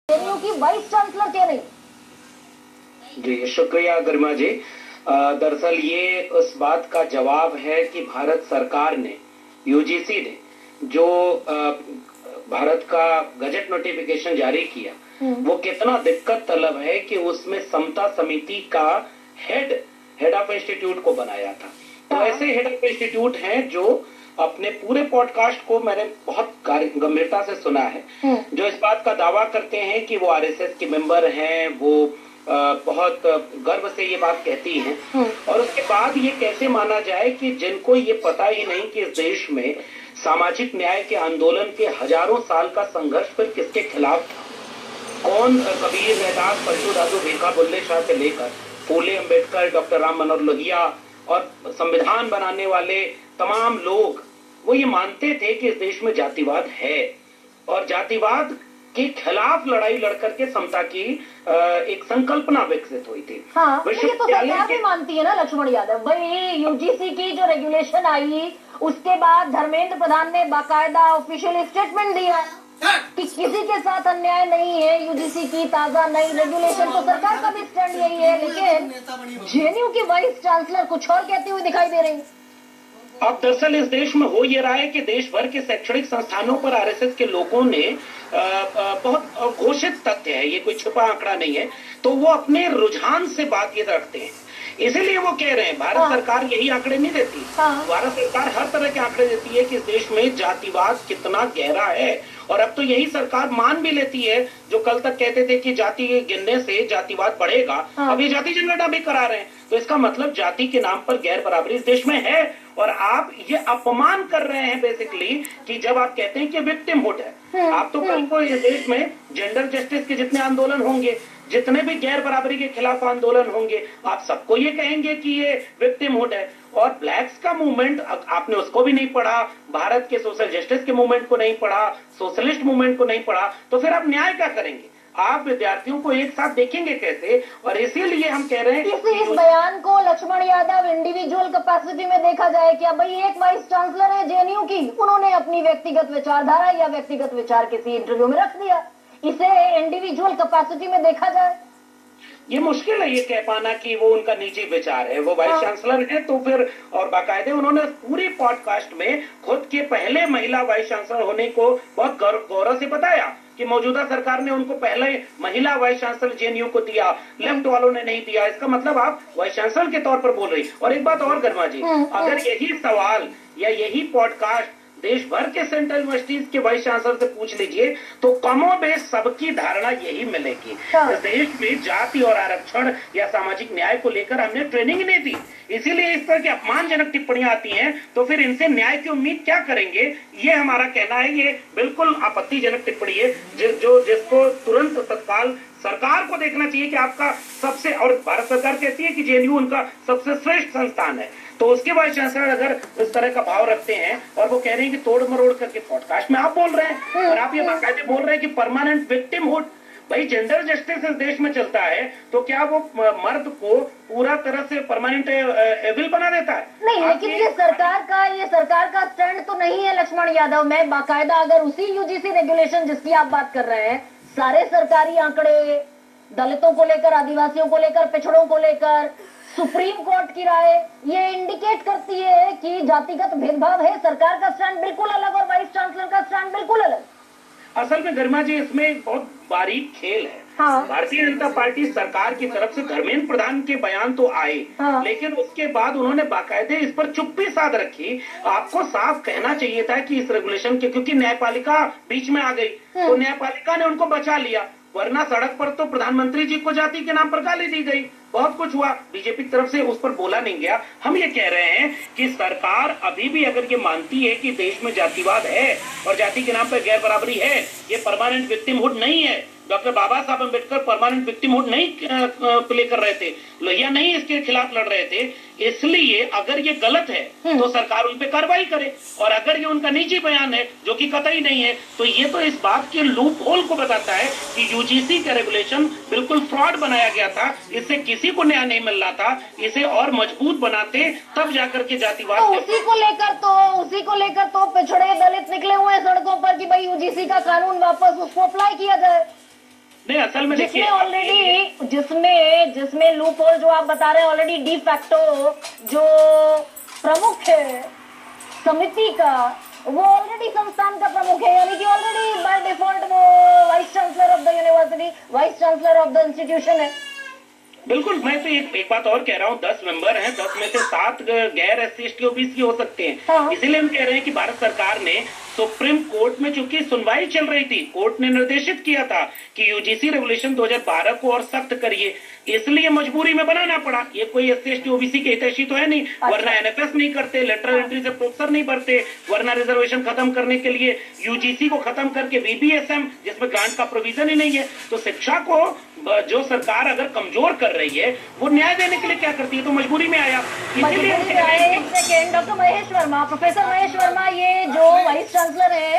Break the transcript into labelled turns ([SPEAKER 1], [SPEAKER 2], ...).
[SPEAKER 1] JNU की vice chancellor कह रही।
[SPEAKER 2] जी शुक्रिया गरिमा जी। दरअसल ये उस बात का जवाब है कि भारत सरकार ने, यूजीसी ने जो भारत का गजट नोटिफिकेशन जारी किया वो कितना दिक्कत तलब है कि उसमें समता समिति का हेड ऑफ इंस्टीट्यूट को बनाया था। तो ऐसे हेड ऑफ इंस्टीट्यूट हैं जो अपने पूरे पॉडकास्ट को मैंने बहुत गंभीरता से सुना है, जो इस बात का दावा करते हैं कि वो आरएसएस के मेंबर हैं, वो बहुत गर्व से ये बात कहती हैं। और उसके बाद ये कैसे माना जाए कि जिनको ये पता ही नहीं कि इस देश में सामाजिक न्याय के आंदोलन के हजारों साल का संघर्ष फिर किसके खिलाफ था, कौन कबीर, रैदास, पंचू दादू, भीखा बुल्ले शाह से लेकर फूले, अंबेडकर, डॉक्टर राम मनोहर लोहिया और संविधान बनाने वाले तमाम लोग वो ये मानते थे कि इस देश में जातिवाद है और जातिवाद के खिलाफ लड़ाई लड़कर के समता की एक संकल्पना विकसित हुई थी।
[SPEAKER 1] हाँ, ये तो सरकार भी मानती है ना लक्ष्मण यादव भाई। यूजीसी की जो रेगुलेशन आई उसके बाद धर्मेंद्र प्रधान ने बाकायदा ऑफिशियल स्टेटमेंट दिया कि किसी के साथ अन्याय नहीं है। यूजीसी की ताजा नई रेगुलेशन, तो सरकार का भी स्टैंड यही है, लेकिन जेएनयू की वाइस चांसलर कुछ और कहती हुई दिखाई दे रही।
[SPEAKER 2] अब दरअसल इस देश में हो ये रहा है कि देश भर के शैक्षणिक संस्थानों पर आरएसएस के लोगों ने बहुत घोषित तथ्य है, ये कोई छुपा आंकड़ा नहीं है, तो वो अपने रुझान से बात ये रखते हैं, इसीलिए वो कह रहे हैं। भारत सरकार यही आंकड़े नहीं देती। भारत सरकार हर तरह के आंकड़े देती है कि इस देश में जातिवाद कितना गहरा है, और अब तो यही सरकार मान भी लेती है, जो कल तक कहते थे कि जाति गिनने से जातिवाद बढ़ेगा, अब ये जाति जनगणना भी करा रहे हैं। तो इसका मतलब जाति के नाम पर गैर बराबरी इस देश में है, और आप ये अपमान कर रहे हैं बेसिकली कि जब आप कहते हैं कि विक्टिमहुड है। आप तो कल को इस देश में जेंडर जस्टिस के जितने आंदोलन होंगे, जितने भी गैर बराबरी के खिलाफ आंदोलन होंगे, आप सबको ये कहेंगे कि ये विक्टिमहुड है। और ब्लैक्स का मूवमेंट आपने उसको भी नहीं पढ़ा, भारत के सोशल जस्टिस के मूवमेंट को नहीं पढ़ा, सोशलिस्ट मूवमेंट को नहीं पढ़ा, तो फिर आप न्याय क्या करेंगे? आप विद्यार्थियों को एक साथ देखेंगे कैसे? और इसीलिए हम कह रहे हैं
[SPEAKER 1] कि इस बयान को लक्ष्मण यादव इंडिविजुअल कैपेसिटी में देखा जाए क्या? भाई एक वाइस चांसलर है जेएनयू की, उन्होंने अपनी व्यक्तिगत विचारधारा या व्यक्तिगत विचार किसी इंटरव्यू में रख दिया, इसे इंडिविजुअल कैपेसिटी में देखा जाए?
[SPEAKER 2] ये मुश्किल है ये कह पाना कि वो उनका निजी विचार है। वो वाइस चांसलर है तो फिर, और बाकायदे उन्होंने पूरी पॉडकास्ट में खुद के पहले महिला वाइस चांसलर होने को बहुत गौरव से बताया कि मौजूदा सरकार ने उनको पहले महिला वाइस चांसलर जेएनयू को दिया, लेफ्ट वालों ने नहीं दिया। इसका मतलब आप वाइस चांसलर के तौर पर बोल रही। और एक बात और गरिमा जी, अगर यही सवाल या यही पॉडकास्ट देश भर के सेंट्रल यूनिवर्सिटीज के वाइस चांसलर से पूछ लीजिए तो कमोबेश सबकी धारणा यही मिलेगी। इस देश में जाति और आरक्षण या सामाजिक न्याय को लेकर हमने ट्रेनिंग नहीं दी, इसीलिए इस तरह की अपमानजनक टिप्पणियां आती हैं। तो फिर इनसे न्याय की उम्मीद क्या करेंगे? ये हमारा कहना है, ये बिल्कुल आपत्तिजनक टिप्पणी है जिसको तुरंत तत्काल सरकार को देखना चाहिए कि आपका सबसे, और भारत सरकार कहती है कि जेएनयू उनका सबसे श्रेष्ठ संस्थान है, तो उसके वाइस चांसलर अगर इस तरह का भाव रखते हैं और वो कह रहे हैं कि तोड़ मरोड़ करके पॉडकास्ट में आप बोल रहे हैं और आप ये बाकायदे बोल रहे हैं कि परमानेंट विक्टिमहुड, भाई जेंडर जस्टिस इस देश में चलता है तो क्या वो मर्द को पूरा तरह से परमानेंट एविल बना देता है?
[SPEAKER 1] नहीं, लेकिन ये सरकार का स्टैंड तो नहीं है लक्ष्मण यादव। मैं बाकायदा अगर उसी यूजीसी रेगुलेशन जिसकी आप बात कर रहे हैं, सारे सरकारी आंकड़े दलितों को लेकर, आदिवासियों को लेकर, पिछड़ों को लेकर, सुप्रीम कोर्ट की राय ये इंडिकेट करती है कि जातिगत भेदभाव है। सरकार का स्टैंड बिल्कुल अलग और वाइस चांसलर का स्टैंड बिल्कुल अलग।
[SPEAKER 2] असल में गरिमा जी इसमें एक बहुत बारीक खेल है। भारतीय जनता पार्टी सरकार की तरफ से धर्मेंद्र प्रधान के बयान तो आए, लेकिन उसके बाद उन्होंने बाकायदे इस पर चुप्पी साध रखी। आपको साफ कहना चाहिए था कि इस रेगुलेशन के, क्योंकि न्यायपालिका बीच में आ गई तो न्यायपालिका ने उनको बचा लिया, वरना सड़क पर तो प्रधानमंत्री जी को जाति के नाम पर गाली दी गई, बहुत कुछ हुआ, बीजेपी की तरफ से उस पर बोला नहीं गया। हम ये कह रहे हैं कि सरकार अभी भी अगर ये मानती है कि देश में जातिवाद है और जाति के नाम पर गैर बराबरी है, ये परमानेंट विक्टिमहुड नहीं है। डॉक्टर बाबा साहब अम्बेडकर परमानेंट विक्टिमहुड नहीं प्ले कर रहे थे, लोहिया नहीं इसके खिलाफ लड़ रहे थे। इसलिए अगर ये गलत है तो सरकार उन पे कार्रवाई करे, और अगर ये उनका निजी बयान है जो कि कतई नहीं है, तो ये तो इस बात के लूप होल को बताता है कि यूजीसी का रेगुलेशन बिल्कुल फ्रॉड बनाया गया था, इससे किसी को न्याय नहीं मिल रहा था, इसे और मजबूत बनाते तब जाकर के जातिवाद।
[SPEAKER 1] तो उसी को लेकर तो पिछड़े दलित निकले हुए हैं सड़कों पर कि भाई यूजीसी का कानून वापस उसको अप्लाई किया जाए।
[SPEAKER 2] नहीं, असल में देखिए,
[SPEAKER 1] जिसमें लूप होल जो आप बता रहे हैं ऑलरेडी डी फैक्टो जो प्रमुख है समिति का वो ऑलरेडी संस्थान का प्रमुख है, यानी कि ऑलरेडी बाय डिफॉल्ट वो vice chancellor of the university, vice chancellor of the institution है।
[SPEAKER 2] बिल्कुल, मैं तो एक बात और कह रहा हूँ, 10 मेंबर हैं, 10 में से 7 गैर SC ST OBC हो सकते हैं।
[SPEAKER 1] हाँ।
[SPEAKER 2] इसीलिए हम कह रहे हैं कि भारत सरकार ने सुप्रीम कोर्ट में चूंकि सुनवाई चल रही थी, कोर्ट ने निर्देशित किया था कि यूजीसी रेगुलेशन 2012 को और सख्त करिए, इसलिए मजबूरी में बनाना पड़ा। ये कोई SC ST OBC के हितैषी तो है नहीं, वरना NFS नहीं करते, लेटर एंट्री से प्रोफेसर नहीं भरते, वरना रिजर्वेशन खत्म करने के लिए यूजीसी को खत्म करके VBSM जिसमें ग्रांट का प्रोविजन ही नहीं है। तो शिक्षा को जो सरकार अगर कमजोर कर रही है वो न्याय देने के लिए क्या करती है, तो मजबूरी में आया। इसीलिए
[SPEAKER 1] डॉक्टर महेश वर्मा, प्रोफेसर महेश वर्मा ये जो वाइस चांसलर है